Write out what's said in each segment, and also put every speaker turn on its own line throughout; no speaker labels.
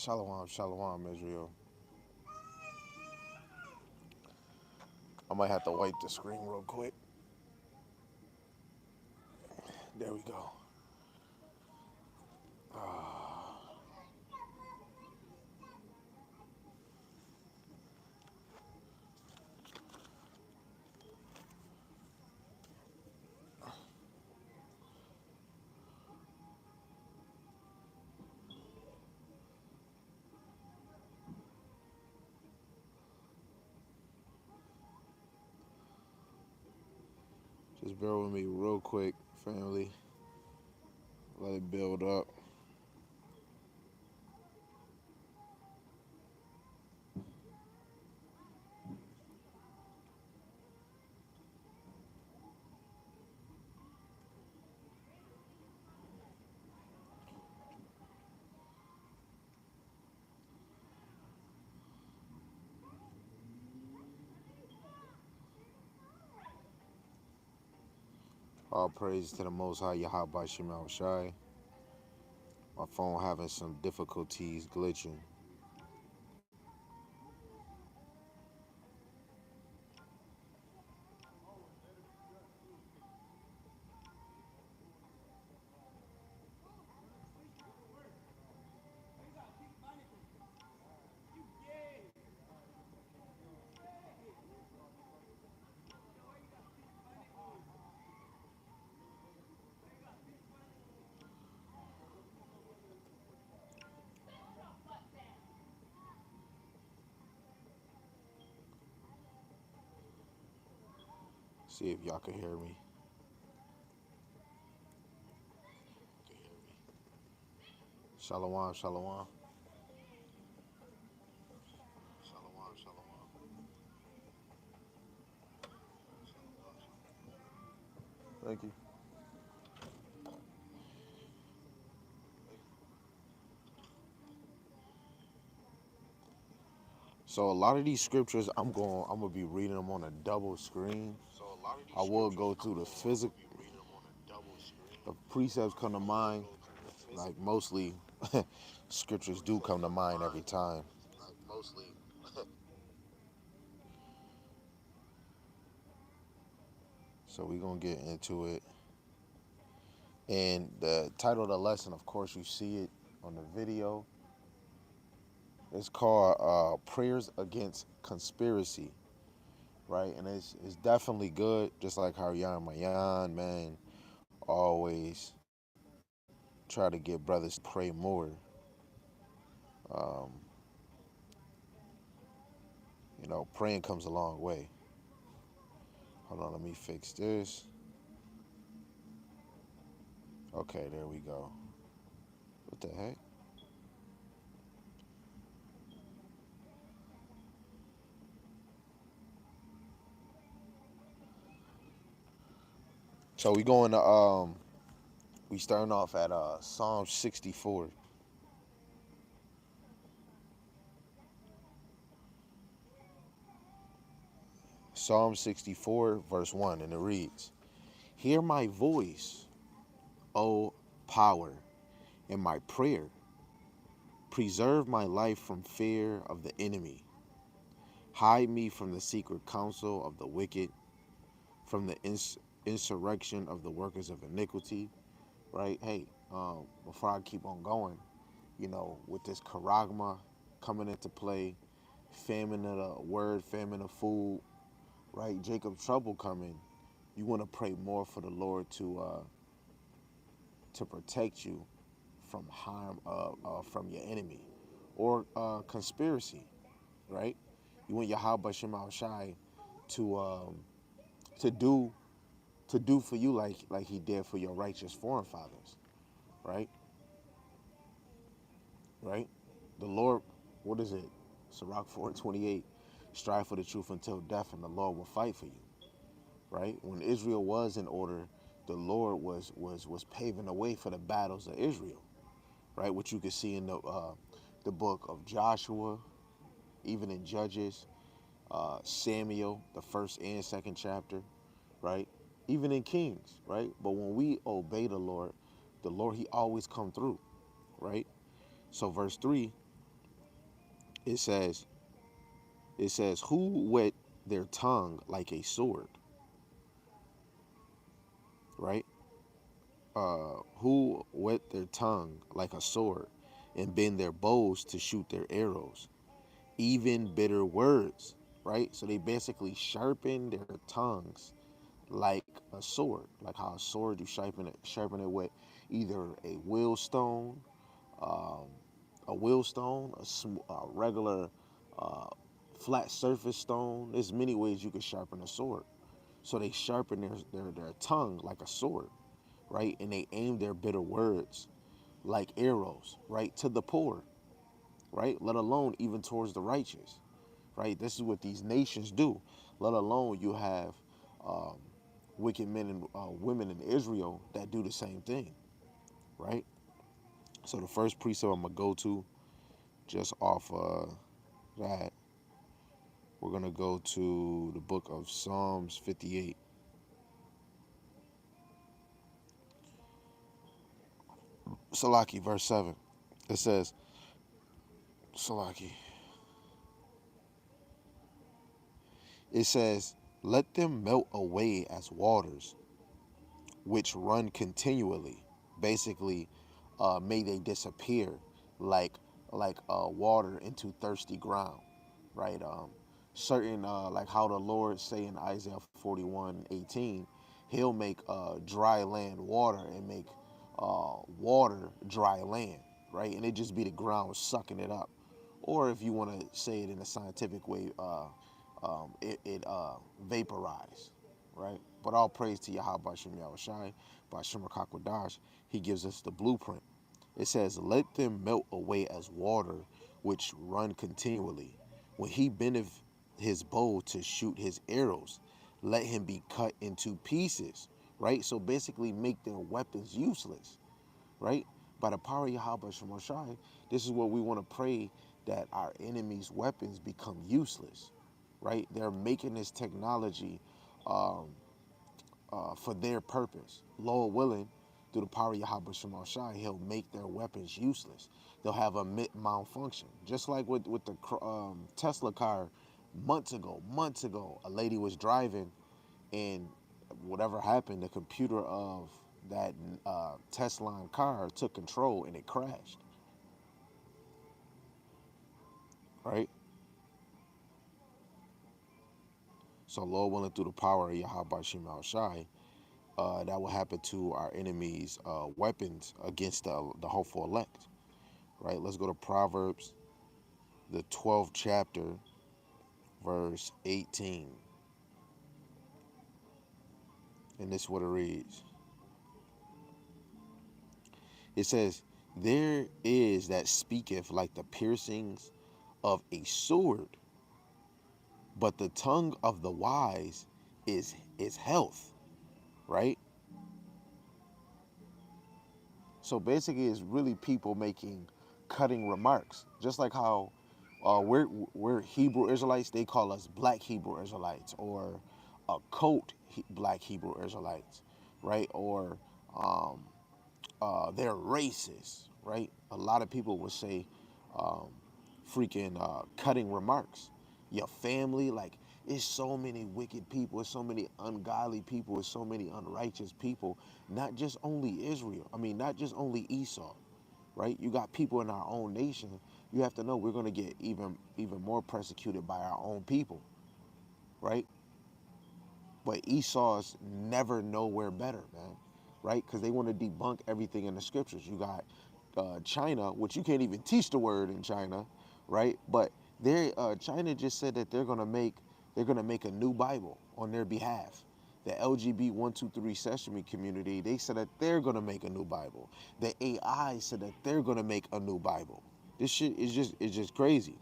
Shalom, shalom, Israel. I might have to wipe the screen real quick. There we go. Just bear with me real quick, family. Let it build up. All praise to the Most High Yahweh Shemal Shai. My phone having some difficulties glitching. See if y'all can hear me. Shalom, shalom. Shalom, shalom. Thank you. So a lot of these scriptures, I'm gonna be reading them on a double screen. I will go through the physical. The precepts come to mind, like mostly scriptures do come to mind every time. So we're gonna get into it. And the title of the lesson, of course, you see it on the video. It's called Prayers Against Conspiracy, right? And it's definitely good, just like how Yan Mayan, man, always try to get brothers to pray more. Um, praying comes a long way. Hold on, let me fix this. Okay, there we go. What the heck? So we going to we starting off at Psalm 64. Psalm 64, verse 1, and it reads, Hear my voice, O power, in my prayer. Preserve my life from fear of the enemy. Hide me from the secret counsel of the wicked, from the insurrection of the workers of iniquity. Right? Hey, before I keep on going, with this charagma coming into play, famine of the word, famine of food, right? Jacob's trouble coming. You want to pray more for the Lord to protect you from harm from your enemy or conspiracy, right? You want Yahweh Shemal Shai to to do to do for you like he did for your righteous foreign fathers, right? Right? The Lord, what is it? Sirach 4:28, strive for the truth until death, and the Lord will fight for you, right? When Israel was in order, the Lord was paving the way for the battles of Israel, right? Which you can see in the book of Joshua, even in Judges, Samuel, the first and second chapter, right? Even in Kings, right? But when we obey the Lord, he always come through, right? So verse 3, It says, who wet their tongue like a sword, right? Who wet their tongue like a sword and bend their bows to shoot their arrows, even bitter words, right? So they basically sharpen their tongues like a sword, like how a sword you sharpen it with either a wheelstone, um, a regular uh, flat surface stone. There's many ways you can sharpen a sword. So they sharpen their tongue like a sword, right? And they aim their bitter words like arrows, right, to the poor, right? Let alone even towards the righteous, right? This is what these nations do. Let alone you have um, wicked men and women in Israel that do the same thing, right? So the first precept I'm gonna go to just off that, we're gonna go to the book of Psalms 58. Salaki, verse 7. It says, Salaki, it says, let them melt away as waters, which run continually. Basically, may they disappear like water into thirsty ground, right? Certain like how the Lord say in Isaiah 41:18, He'll make dry land water and make water dry land, right? And it just be the ground sucking it up. Or if you want to say it in a scientific way, it vaporize, right? But all praise to Yahweh Bashem Yahushai, Bashem Rakakwadash. He gives us the blueprint. It says, let them melt away as water, which run continually. When he bendeth his bow to shoot his arrows, let him be cut into pieces, right? So basically make their weapons useless, right? By the power of Yahweh Shemashai, this is what we want to pray, that our enemies' weapons become useless, right? They're making this technology um, for their purpose. Lord willing, through the power of Yahweh Shemashai, he'll make their weapons useless. They'll have a malfunction. Just like with the Tesla car months ago, a lady was driving and whatever happened, the computer of that Tesla car took control and it crashed, right? So Lord willing, through the power of Yahweh Shemashai, that will happen to our enemies' weapons against the hopeful elect. Right? Let's go to Proverbs, the 12th chapter, verse 18. And this is what it reads. It says, there is that speaketh like the piercings of a sword, but the tongue of the wise is health, right? So basically, it's really people making cutting remarks, just like how we're Hebrew Israelites. They call us Black Hebrew Israelites, or cult Black Hebrew Israelites, right? Or um, they're racist, right? A lot of people would say um, freaking cutting remarks. Your family, like, it's so many wicked people, it's so many ungodly people, it's so many unrighteous people. Not just only Israel. I mean, not just only Esau, right? You got people in our own nation. You have to know we're going to get even more persecuted by our own people, right? But Esau's never nowhere better, man, right? Because they want to debunk everything in the scriptures. You got China, which you can't even teach the word in China, right? But China just said that they're gonna make a new Bible on their behalf. The LGBT 123 Sesame community, they said that they're gonna make a new Bible. The AI said that they're gonna make a new Bible. This shit is just crazy,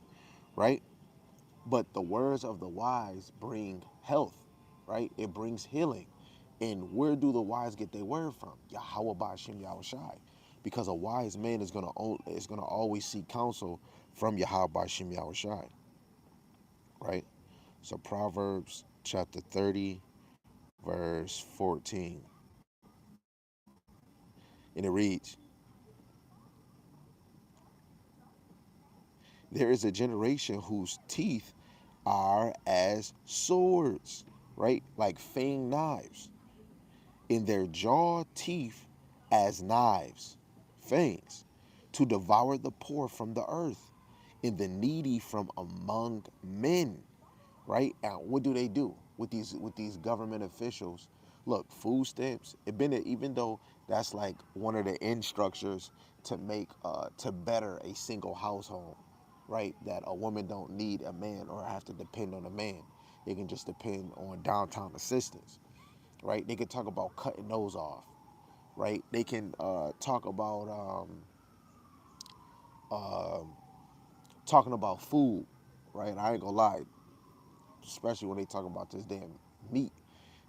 right? But the words of the wise bring health, right? It brings healing. And where do the wise get their word from? Yahweh Ba'ashem Yahushai. Because a wise man is gonna always seek counsel from Yahweh Ba'ashem Yahushai, right? So Proverbs chapter 30, verse 14. And it reads, There is a generation whose teeth are as swords, right? Like fang knives. In their jaw teeth as knives, fangs, to devour the poor from the earth, and the needy from among men. Right? And what do with these government officials? Look, food stamps. It been even though that's like one of the end structures to make to better a single household, right? That a woman don't need a man or have to depend on a man. They can just depend on downtown assistance, right? They can talk about cutting those off, right? They can talk about uh, talking about food, right? I ain't gonna lie, especially when they talk about this damn meat,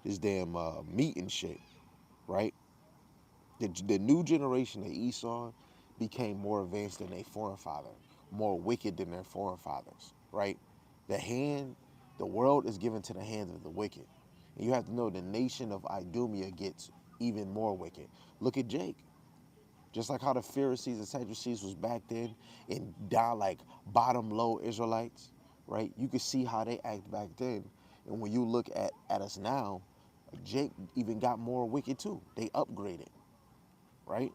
this damn meat and shit, right? The new generation of Esau became more advanced than their forefather, more wicked than their forefathers, right? The hand, the world is given to the hands of the wicked. And you have to know the nation of Idumea gets even more wicked. Look at Jake. Just like how the Pharisees and Sadducees was back then and down like bottom low Israelites, right? You can see how they act back then. And when you look at us now, Jake even got more wicked too. They upgraded, right?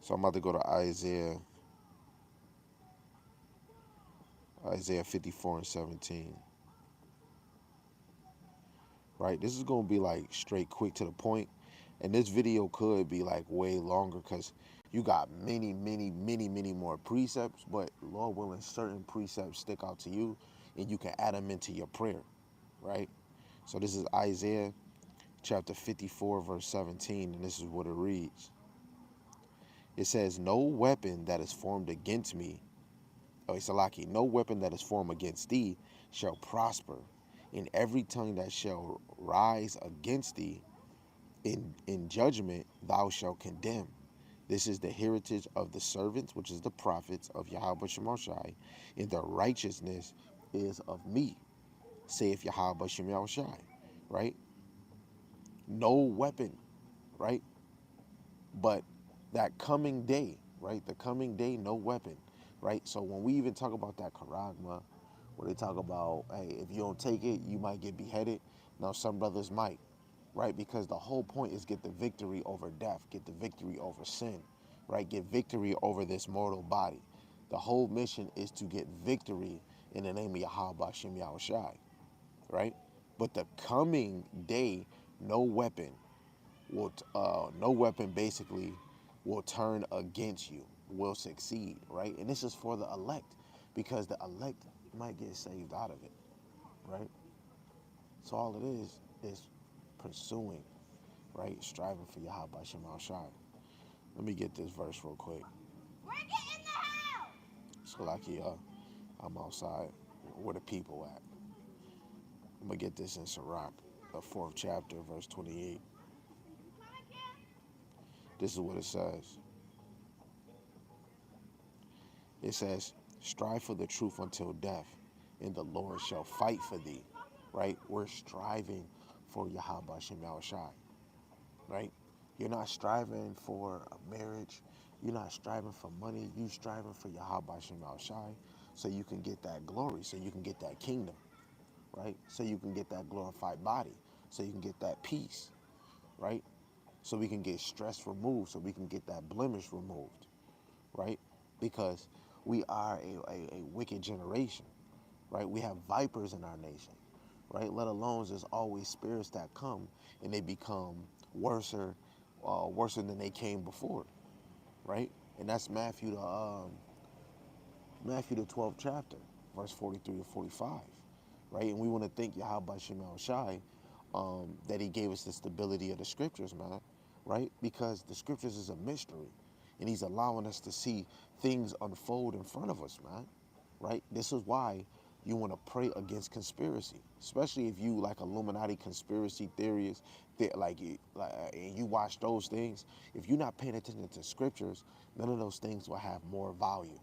So I'm about to go to Isaiah 54 and 17, right? This is going to be like straight quick to the point. And this video could be like way longer because you got many more precepts, but Lord willing, certain precepts stick out to you and you can add them into your prayer, right? So this is Isaiah chapter 54, verse 17, and this is what it reads. It says, no weapon that is formed against me, oh, Salaki, no weapon that is formed against thee shall prosper, and every tongue that shall rise against thee in judgment thou shalt condemn. This is the heritage of the servants, which is the prophets of Yahweh Shemashai, and the righteousness is of me, saith Yahweh Shemashai, right? No weapon, right? But that coming day, right? The coming day, no weapon, right? So when we even talk about that charagma, where they talk about, hey, if you don't take it, you might get beheaded. Now some brothers might, right? Because the whole point is get the victory over death, get the victory over sin, right? Get victory over this mortal body. The whole mission is to get victory in the name of Yahweh Shem Yahushai, right? But the coming day, no weapon no weapon basically will turn against you, will succeed, right? And this is for the elect, because the elect might get saved out of it, right? So all it is pursuing, right? Striving for Yahweh Shemal Shai. Let me get this verse real quick. Bring it in the house. So like I'm outside where the people at. I'm gonna get this in Sirach, the 4th chapter, verse 28. This is what it says. It says, strive for the truth until death, and the Lord shall fight for thee. Right? We're striving for Yahweh Shem Yahushai. Right? You're not striving for a marriage. You're not striving for money. You're striving for Yahweh Shem Yahushai so you can get that glory, so you can get that kingdom. Right? So you can get that glorified body, so you can get that peace. Right? So we can get stress removed, so we can get that blemish removed. Right? Because we are a wicked generation, right? We have vipers in our nation, right? Let alone there's always spirits that come and they become worse than they came before, right? And that's Matthew the 12th chapter, verse 43 to 45, right? And we want to thank Yahweh Shemal Shai that he gave us the stability of the scriptures, man, right? Because the scriptures is a mystery, and he's allowing us to see things unfold in front of us, man, right? This is why you want to pray against conspiracy, especially if you like Illuminati conspiracy theories, and you watch those things. If you're not paying attention to scriptures, none of those things will have more value,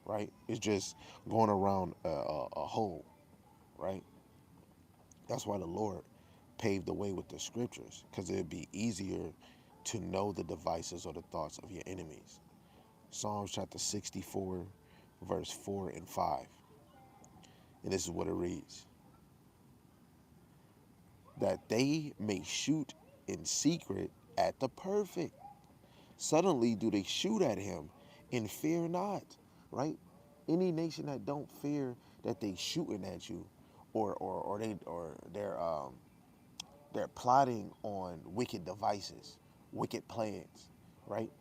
right? It's just going around a hole, right? That's why the Lord paved the way with the scriptures because it'd be easier to know the devices or the thoughts of your enemies. Psalms chapter 64, verse 4 and 5. And this is what it reads: that they may shoot in secret at the perfect. Suddenly do they shoot at him and fear not, right? Any nation that don't fear that they shooting at you, or they're plotting on wicked devices, wicked plans, right?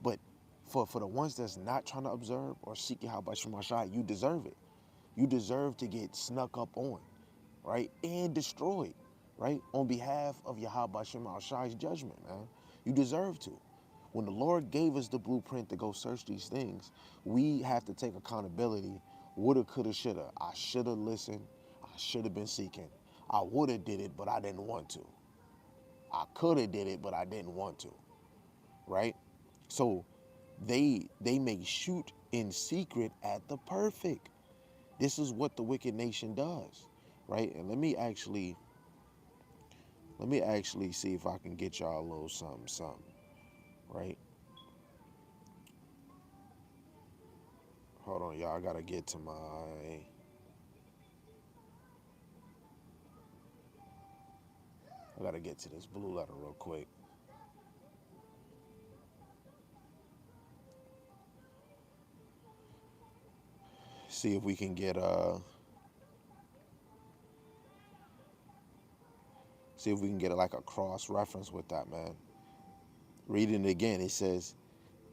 But for the ones that's not trying to observe or seek Yahweh Shem Shai, you deserve it. You deserve to get snuck up on, right? And destroyed, right? On behalf of Yahweh Shem Shai's judgment, man. You deserve to. When the Lord gave us the blueprint to go search these things, we have to take accountability. Woulda, coulda, shoulda. I shoulda listened. I shoulda been seeking. I woulda did it, but I didn't want to. I coulda did it, but I didn't want to, right? So they may shoot in secret at the perfect. This is what the wicked nation does, right? And let me actually see if I can get y'all a little something, right? Hold on, y'all. I gotta get to this blue letter real quick. See if we can get like a cross reference with that, man. Reading it again, it says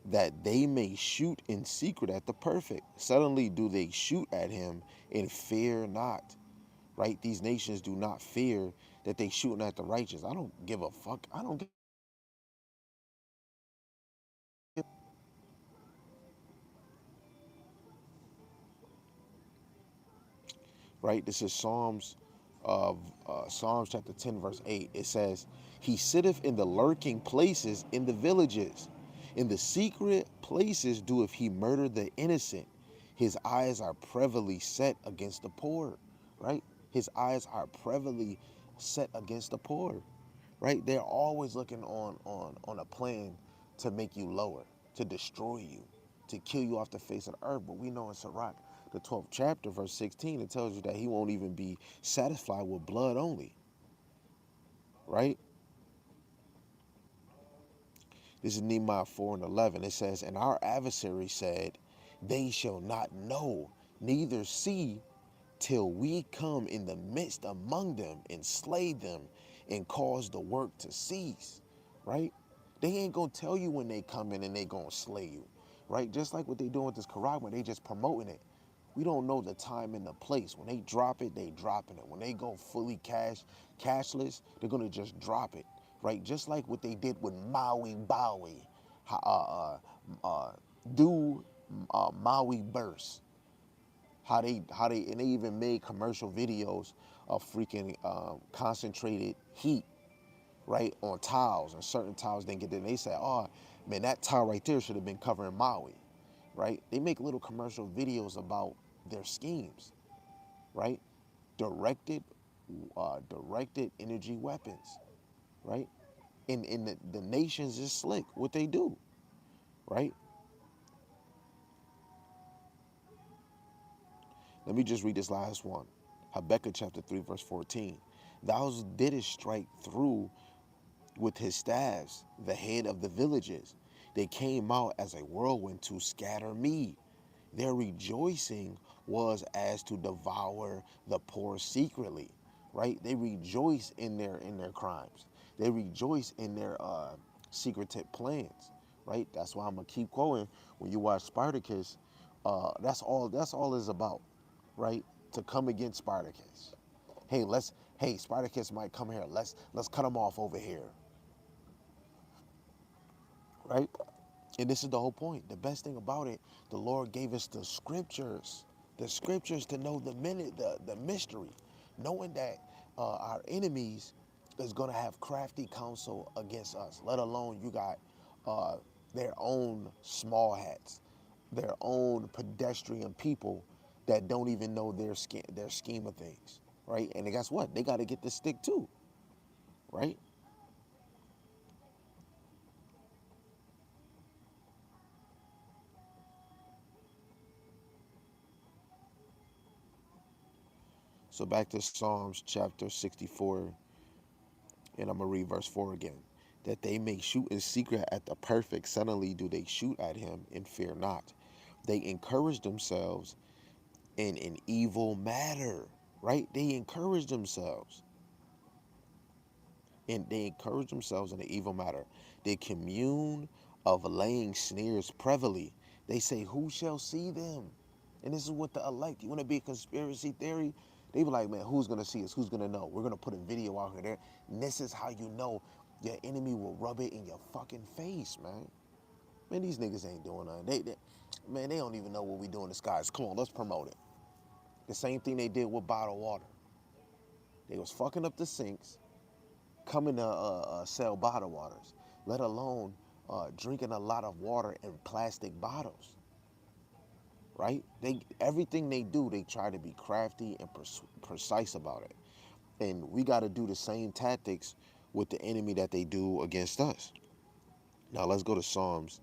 that they may shoot in secret at the perfect. Suddenly do they shoot at him and fear not. Right? These nations do not fear that they shooting at the righteous. I don't give a fuck. I don't give. Right? This is Psalms chapter 10, verse 8. It says, he sitteth in the lurking places in the villages. In the secret places doeth he murder the innocent. His eyes are privily set against the poor. Right? His eyes are privily set against the poor. Right? They're always looking on a plan to make you lower, to destroy you, to kill you off the face of the earth. But we know in Sirach, the 12th chapter, verse 16, it tells you that he won't even be satisfied with blood only, right? This is Nehemiah 4 and 11. It says, and our adversary said, they shall not know, neither see, till we come in the midst among them and slay them and cause the work to cease, right? They ain't gonna tell you when they come in and they gonna slay you, right? Just like what they doing with this Quran, they just promoting it. We don't know the time and the place. When they drop it, they dropping it. When they go fully cashless, they're gonna just drop it, right? Just like what they did with Maui Bowie, uh, do Maui Burst, and they even made commercial videos of freaking concentrated heat, right, on tiles, and certain tiles didn't get there. And they said, oh man, that tile right there should have been covering Maui, right? They make little commercial videos about their schemes, right? Directed directed energy weapons, right? And the nations is slick what they do, right? Let me just read this last one. Habakkuk chapter 3, verse 14. Thou didst strike through with his staves the head of the villages. They came out as a whirlwind to scatter me. Their rejoicing was as to devour the poor secretly, right? They rejoice in their crimes. They rejoice in their secretive plans, right? That's why I'm gonna keep quoting. When you watch Spartacus, that's all it's about, right? To come against Spartacus. Hey, Spartacus might come here. Let's cut him off over here, right? And this is the whole point. The best thing about it, the Lord gave us the scriptures to know the mystery, knowing that our enemies is gonna have crafty counsel against us. Let alone you got uh, their own small hats, their own pedestrian people that don't even know their scheme of things, right? And guess what? They got to get the stick too, right? So back to Psalms chapter 64, and I'm going to read verse 4 again. That they may shoot in secret at the perfect, suddenly do they shoot at him and fear not. They encourage themselves in an evil matter, right? They encourage themselves in an evil matter. They commune of laying snares privily. They say, who shall see them? And this is what the elect, you want to be a conspiracy theory? They be like, man, who's going to see us? Who's going to know? We're going to put a video out here there. And this is how you know your enemy will rub it in your fucking face, man. Man, these niggas ain't doing nothing. Man, they don't even know what we do in the skies. Come on, let's promote it. The same thing they did with bottled water. They was fucking up the sinks, coming to sell bottled waters, let alone drinking a lot of water in plastic bottles, right? Everything they do, they try to be crafty and precise about it. And we got to do the same tactics with the enemy that they do against us. Now let's go to Psalms,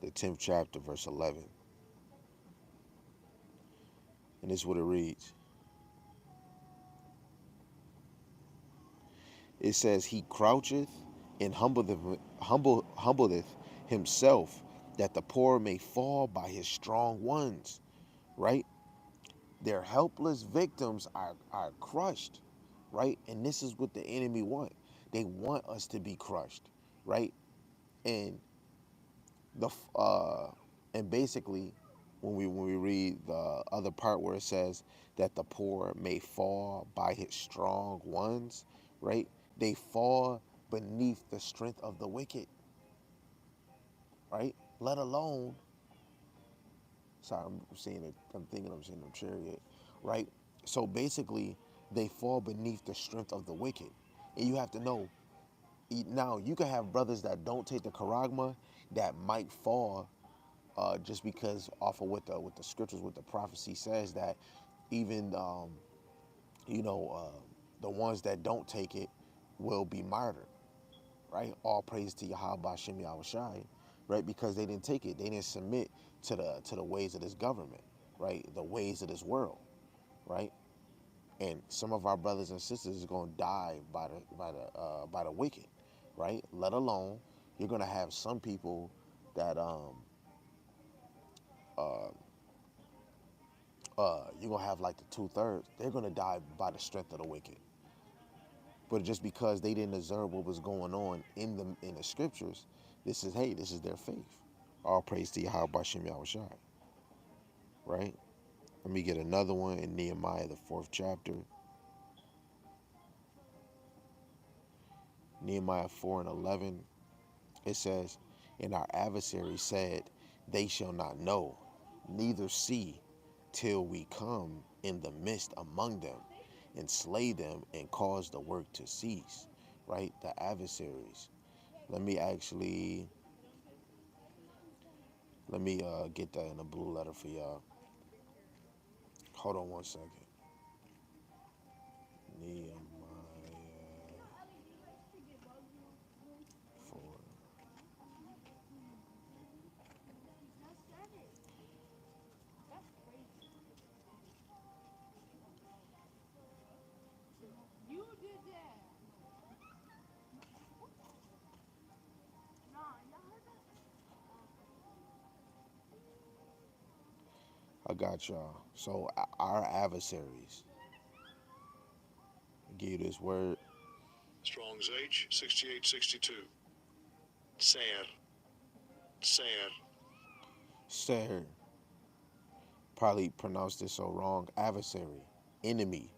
the 10th chapter, verse 11. And this is what it reads. It says, he croucheth and humbleth himself, that the poor may fall by his strong ones, right? Their helpless victims are crushed, right? And this is what the enemy want. They want us to be crushed, right? And the and basically, when we read the other part where it says that the poor may fall by his strong ones, right? They fall beneath the strength of the wicked, right? Let alone, sorry, I'm thinking I'm seeing a chariot, right? So basically, they fall beneath the strength of the wicked, and you have to know. Now you can have brothers that don't take the charagma that might fall just because off of what the scriptures, what the prophecy says, that even you know the ones that don't take it will be martyred, right? All praise to Yahweh Bashem Yahushai, right? Because they didn't take it, they didn't submit to the ways of this government, right? The ways of this world, right? And some of our brothers and sisters is going to die by the wicked, right? Let alone you're going to have some people that uh, you're gonna have like the 2/3, they're gonna die by the strength of the wicked. But just because they didn't observe what was going on in the scriptures, this is their faith. All praise to Yahweh Bashem Yahushai, right? Let me get another one in Nehemiah, the 4th chapter. Nehemiah 4 and 11. It says, and our adversary said, they shall not know, neither see, till we come in the midst among them and slay them and cause the work to cease, right? The adversaries. Let me actually, get that in a blue letter for y'all. Hold on one second. Nehemiah 4. I got y'all. So our adversaries, give you this word. Strong's H 6862. Ser. Ser. Ser. Probably pronounced this so wrong. Adversary, enemy,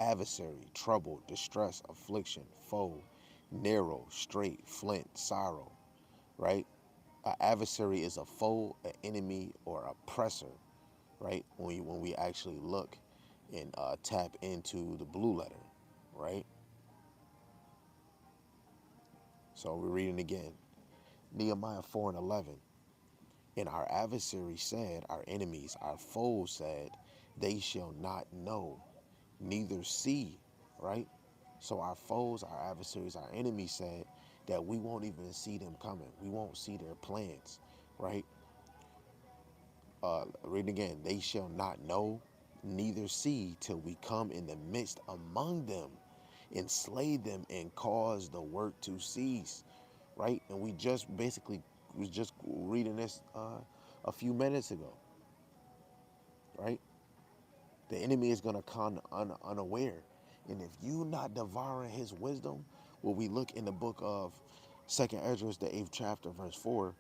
adversary, trouble, distress, affliction, foe, narrow, straight, flint, sorrow, right? An adversary is a foe, an enemy, or oppressor, right? When we actually look and tap into the blue letter, right? So we're reading again. Nehemiah 4 and 11. And our adversary said, our enemies, our foes said, they shall not know, neither see, right? So our foes, our adversaries, our enemies said that we won't even see them coming. We won't see their plans, right? Read again. They shall not know, neither see, till we come in the midst among them and slay them and cause the work to cease, right? And we just basically was just reading this a few minutes ago, right? The enemy is going to come unaware. And if you not devouring his wisdom, what we look in the book of Second Ezra, the 8th chapter, verse 4,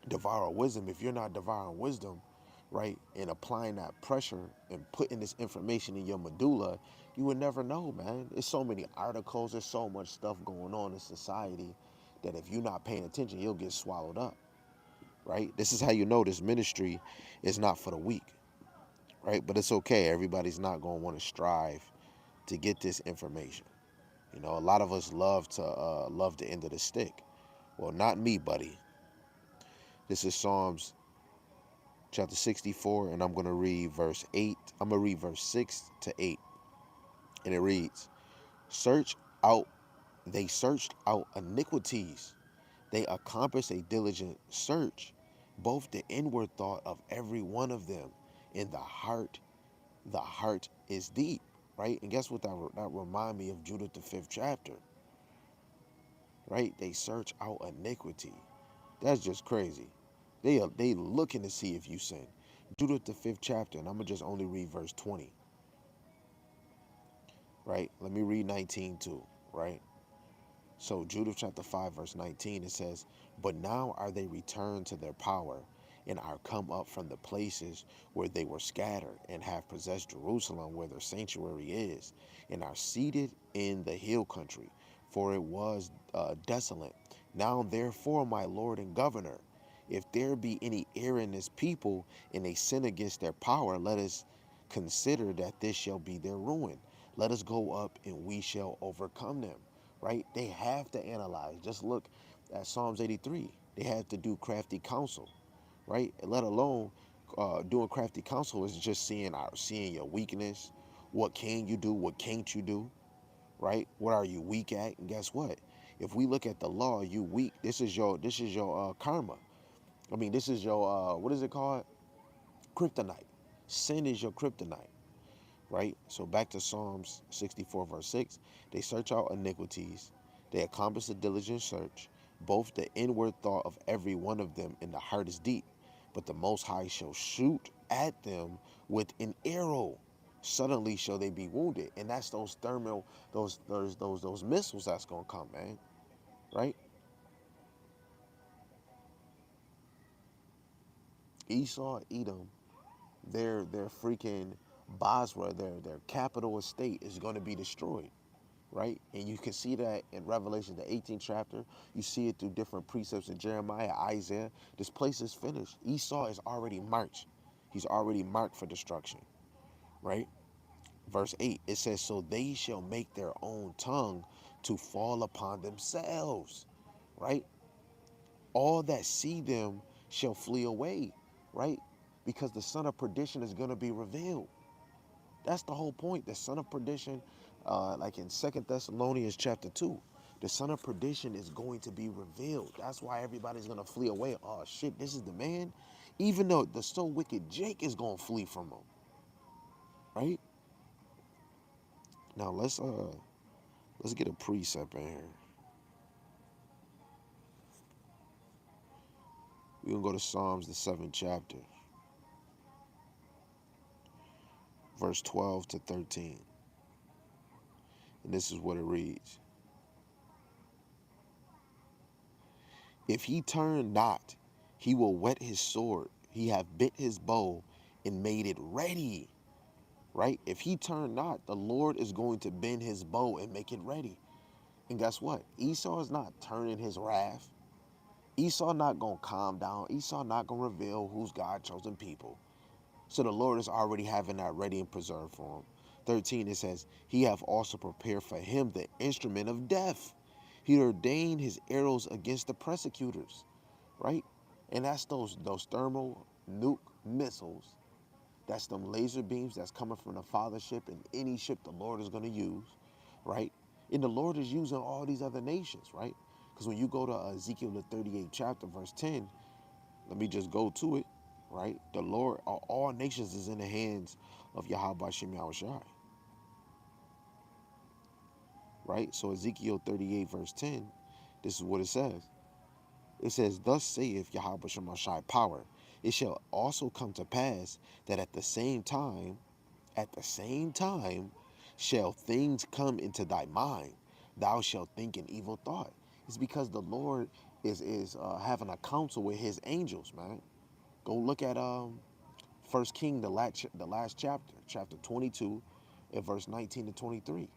devour wisdom. If you're not devouring wisdom, right, and applying that pressure and putting this information in your medulla, you would never know, man. There's so many articles, there's so much stuff going on in society that if you're not paying attention, you'll get swallowed up, right? This is how you know this ministry is not for the weak, right? But it's okay. Everybody's not going to want to strive to get this information. You know, a lot of us love the end of the stick. Well, not me, buddy. This is Psalms chapter 64, and I'm going to read verse 8. I'm going to read verse 6 to 8. And it reads, Search out, they searched out iniquities. They accomplished a diligent search, both the inward thought of every one of them. In the heart is deep, right? And guess what that remind me of Judith, the 5th chapter, right? They search out iniquity. That's just crazy. They looking to see if you sin. Judith, the 5th chapter, and I'm going to just only read verse 20, right? Let me read 19 too, right? So Judith chapter 5, verse 19, it says, But now are they returned to their power, and are come up from the places where they were scattered, and have possessed Jerusalem where their sanctuary is, and are seated in the hill country, for it was desolate. Now therefore, my Lord and Governor, if there be any error in this people, and they sin against their power, let us consider that this shall be their ruin. Let us go up, and we shall overcome them, right? They have to analyze. Just look at Psalms 83. They have to do crafty counsel, right? Let alone doing crafty counsel is just seeing your weakness. What can you do? What can't you do? Right? What are you weak at? And guess what? If we look at the law, you weak. This is your karma. I mean, this is your what is it called? Kryptonite. Sin is your kryptonite, right? So back to Psalms 64, verse 6. They search out iniquities. They accomplish a diligent search. Both the inward thought of every one of them and the heart is deep. But the Most High shall shoot at them with an arrow. Suddenly shall they be wounded. And that's those thermal, those missiles that's gonna come, man. Right? Esau, Edom, their freaking Basra, their capital estate is gonna be destroyed. Right? And you can see that in Revelation, the 18th chapter. You see it through different precepts in Jeremiah, Isaiah. This place is finished. Esau is already marched. He's already marked for destruction, right? Verse 8, it says, So they shall make their own tongue to fall upon themselves, right? All that see them shall flee away, right? Because the son of perdition is going to be revealed. That's the whole point. The son of perdition, like in Second Thessalonians chapter 2, the son of perdition is going to be revealed. That's why everybody's going to flee away. Oh, shit, this is the man. Even though the so wicked Jake is going to flee from him, right? Now, let's get a precept in here. We're going to go to Psalms, the 7th chapter, verse 12 to 13. And this is what it reads. If he turn not, he will whet his sword. He have bit his bow and made it ready. Right? If he turn not, the Lord is going to bend his bow and make it ready. And guess what? Esau is not turning his wrath. Esau not going to calm down. Esau not going to reveal who's God's chosen people. So the Lord is already having that ready and preserved for him. 13, it says, He have also prepared for him the instrument of death. He ordained his arrows against the persecutors, right? And that's those thermal nuke missiles. That's them laser beams that's coming from the Father ship and any ship the Lord is going to use, right? And the Lord is using all these other nations, right? Because when you go to Ezekiel the 38th chapter, verse 10, let me just go to it, right? The Lord, all nations is in the hands of Yahweh Shem Yahushai, right? So Ezekiel 38, verse 10, this is what it says. It says, thus saith Yahweh Shem Yahushai power. It shall also come to pass that at the same time, shall things come into thy mind. Thou shalt think an evil thought. It's because the Lord is having a counsel with his angels, man. Go look at First King, the last chapter, chapter 22, and verse 19 to 23.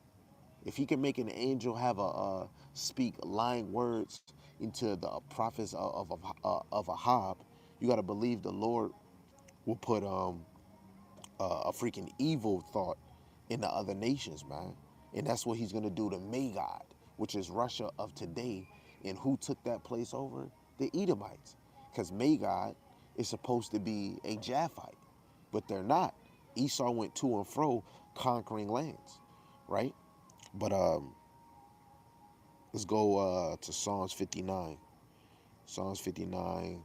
If he can make an angel have a speak lying words into the prophets of Ahab, you got to believe the Lord will put a freaking evil thought in the other nations, man. And that's what he's gonna do to Magog, which is Russia of today. And who took that place over? The Edomites. Because Magog is supposed to be a Japhite, but they're not. Esau went to and fro conquering lands, right? But let's go to Psalms 59. Psalms 59,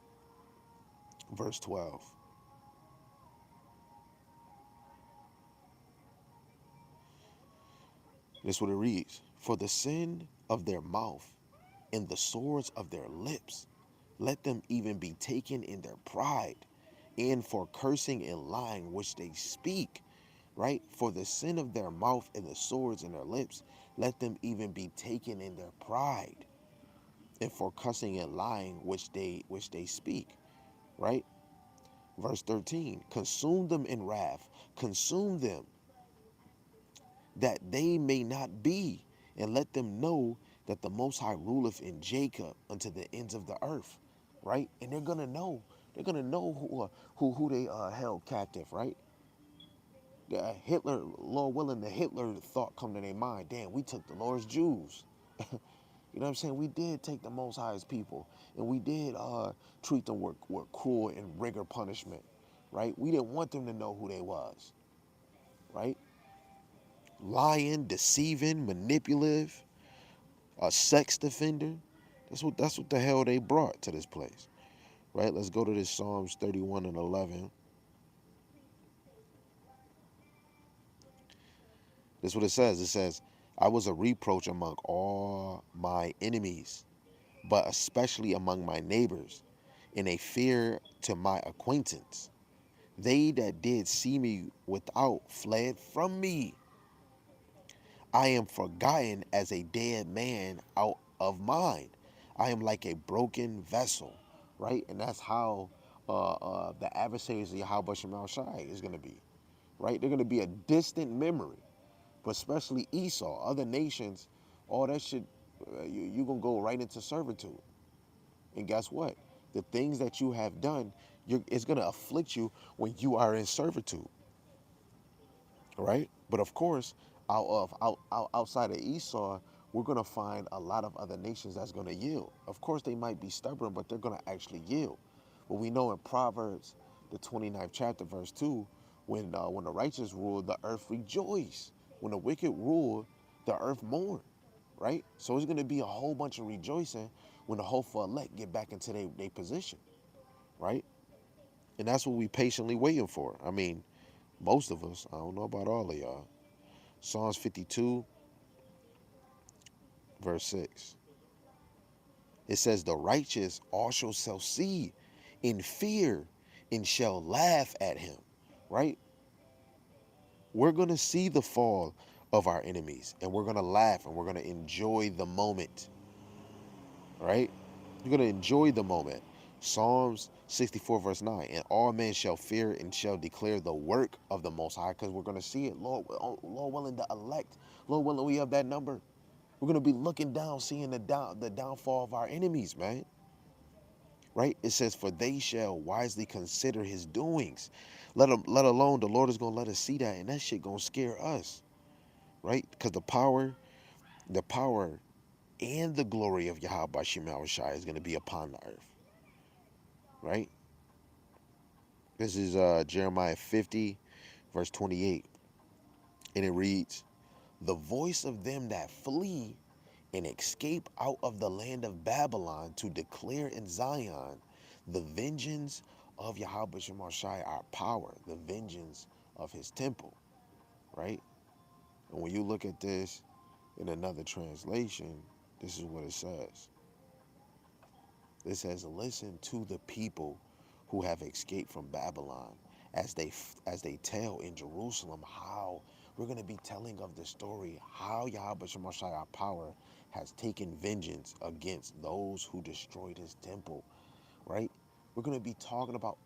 verse 12. This is what it reads. For the sin of their mouth and the swords of their lips, let them even be taken in their pride, and for cursing and lying which they speak, right? For the sin of their mouth and the swords in their lips, let them even be taken in their pride, and for cussing and lying which they speak, right? Verse 13, consume them in wrath, consume them, that they may not be, and let them know that the Most High ruleth in Jacob unto the ends of the earth, right? And they're gonna know. They're gonna know who they held captive, right? Hitler, Lord willing, the Hitler thought come to their mind. Damn, we took the Lord's Jews. You know what I'm saying? We did take the Most High's people, and we did treat them with cruel and rigor punishment, right? We didn't want them to know who they was, right? Lying, deceiving, manipulative, a sex offender. That's what the hell they brought to this place, right? Let's go to this Psalms 31 and 11. That's what it says. It says, I was a reproach among all my enemies, but especially among my neighbors, and a fear to my acquaintance. They that did see me without fled from me. I am forgotten as a dead man out of mind. I am like a broken vessel, right? And that's how the adversaries of Yahweh Shemal Shai is going to be, right? They're going to be a distant memory, but especially Esau, other nations, all that shit, you're going to go right into servitude. And guess what? The things that you have done, it's going to afflict you when you are in servitude, right? But of course, outside of Esau, we're going to find a lot of other nations that's going to yield. Of course, they might be stubborn, but they're going to actually yield. But we know in Proverbs, the 29th chapter, verse 2, when the righteous rule, the earth rejoice. When the wicked rule, the earth mourn, right? So it's going to be a whole bunch of rejoicing when the hopeful elect get back into their position, right? And that's what we patiently waiting for. I mean, most of us, I don't know about all of y'all. Psalms 52, verse 6. It says, the righteous also shall see in fear and shall laugh at him, right? We're going to see the fall of our enemies, and we're going to laugh, and we're going to enjoy the moment, right? You're going to enjoy the moment. Psalms 64, verse 9. And all men shall fear and shall declare the work of the Most High, because we're going to see it. Lord willing, the elect. Lord willing, we have that number. We're going to be looking down, seeing the downfall of our enemies, man. Right? It says, for they shall wisely consider his doings. Let alone the Lord is going to let us see that, and that shit going to scare us. Right? Because the power and the glory of Yahweh Shemel Shai is going to be upon the earth. Right? This is Jeremiah 50, verse 28. And it reads, The voice of them that flee and escape out of the land of Babylon to declare in Zion the vengeance of Yahweh Shemashai, our power, the vengeance of his temple, right? And when you look at this in another translation, this is what it says. It says, listen to the people who have escaped from Babylon as they tell in Jerusalem how we're going to be telling of the story how Yahweh Shemashai, our power, has taken vengeance against those who destroyed his temple, right? We're going to be talking about,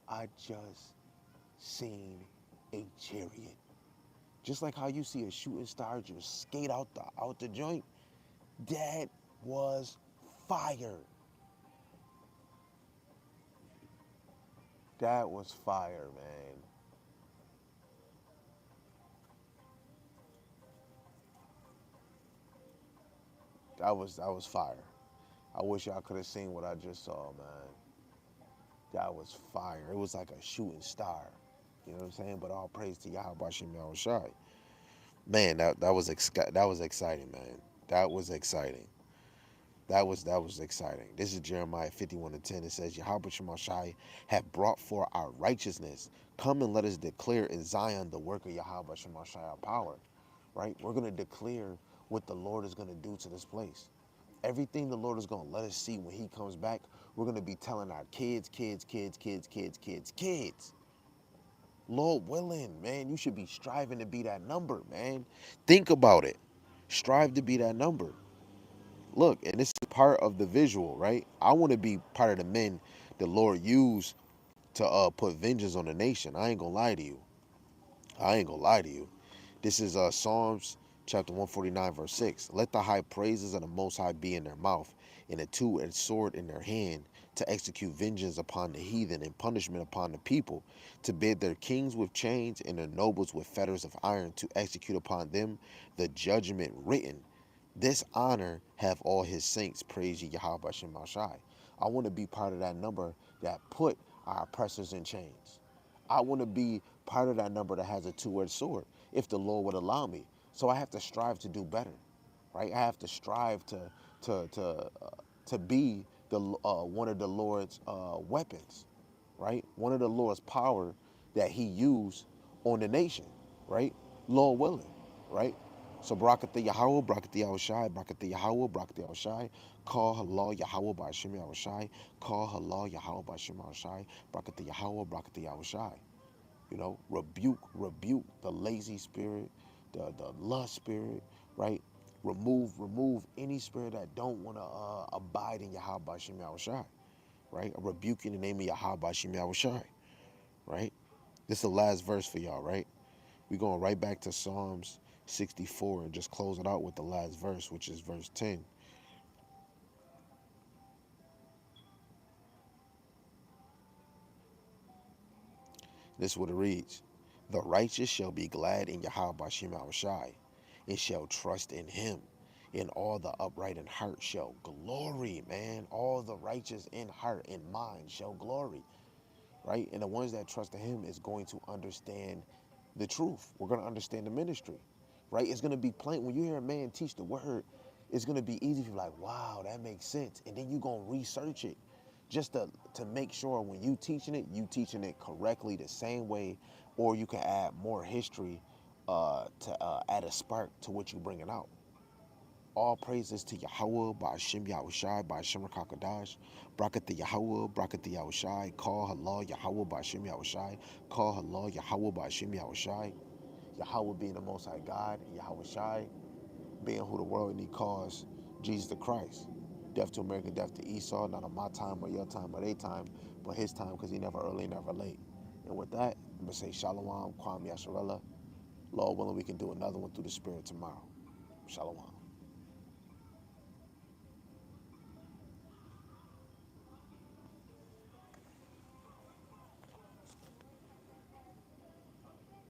I just seen a chariot. Just like how you see a shooting star just skate out the joint, that was fire. That was fire, man. That was fire. I wish y'all could have seen what I just saw, man. That was fire. It was like a shooting star. You know what I'm saying? But all praise to Yahweh Shem Shai. Man, that was exciting, man. That was exciting. That was exciting. This is Jeremiah 51:10. It says, Yahweh Shem Shai have brought for our righteousness. Come and let us declare in Zion the work of Yahweh Shem Shai, our power. Right? We're gonna declare what the Lord is gonna do to this place. Everything the Lord is going to let us see when he comes back, we're going to be telling our kids. Lord willing, man, you should be striving to be that number, man. Think about it. Strive to be that number. Look, and this is part of the visual, right? I want to be part of the men the Lord used to put vengeance on the nation. I ain't going to lie to you. I ain't gonna lie to you. This is Psalms chapter 149, verse 6. Let the high praises of the Most High be in their mouth, and a two-edged sword in their hand, to execute vengeance upon the heathen and punishment upon the people, to bid their kings with chains and their nobles with fetters of iron, to execute upon them the judgment written. This honor have all his saints. Praise ye Yahweh Shem Shai. I want to be part of that number that put our oppressors in chains. I want to be part of that number that has a two-edged sword, if the Lord would allow me. So I have to strive to do better, right? I have to strive to to to be the one of the Lord's weapons, right? One of the Lord's power that He used on the nation, right? Lord willing, right? So Brakatha Yahweh, Brakatha Yahushai, Brakatha Yahweh, Brakatha Yahushai, call Halal Yahweh by Shem Yahushai, call Halal Yahweh by Shem Yahushai, Brakatha Yahweh, Brakatha Yahushai. You know, rebuke the lazy spirit, the lust spirit, right? Remove any spirit that don't want to abide in Yahweh Shem Yahushai, right? A rebuke in the name of Yahweh Shem Yahushai, right? This is the last verse for y'all, right? We're going right back to Psalms 64 and just close it out with the last verse, which is verse 10. This is what it reads. The righteous shall be glad in Yahweh Shem Yahushai, and shall trust in him. And all the upright in heart shall glory, man. All the righteous in heart and mind shall glory, right? And the ones that trust in him is going to understand the truth. We're going to understand the ministry, right? It's going to be plain. When you hear a man teach the word, it's going to be easy for you, like, wow, that makes sense. And then you're going to research it just to make sure when you teaching it correctly the same way, or you can add more history to add a spark to what you're bringing out. All praises to Yahweh by Hashem Yahushai by Hashem Rakakadash. Brakat the Yahweh, Brakat the Yahushai. Call Halal Yahweh by Hashem Yahushai. Call Halal Yahweh by Hashem Yahushai. Yahweh being the Most High God, and Yahushai being who the world need calls Jesus the Christ. Death to America, death to Esau, not on my time or your time or their time, but his time, because he never early, never late. And with that, I'm going to say Shalom, Kwam Yasharella. Lord willing, we can do another one through the Spirit tomorrow. Shalom.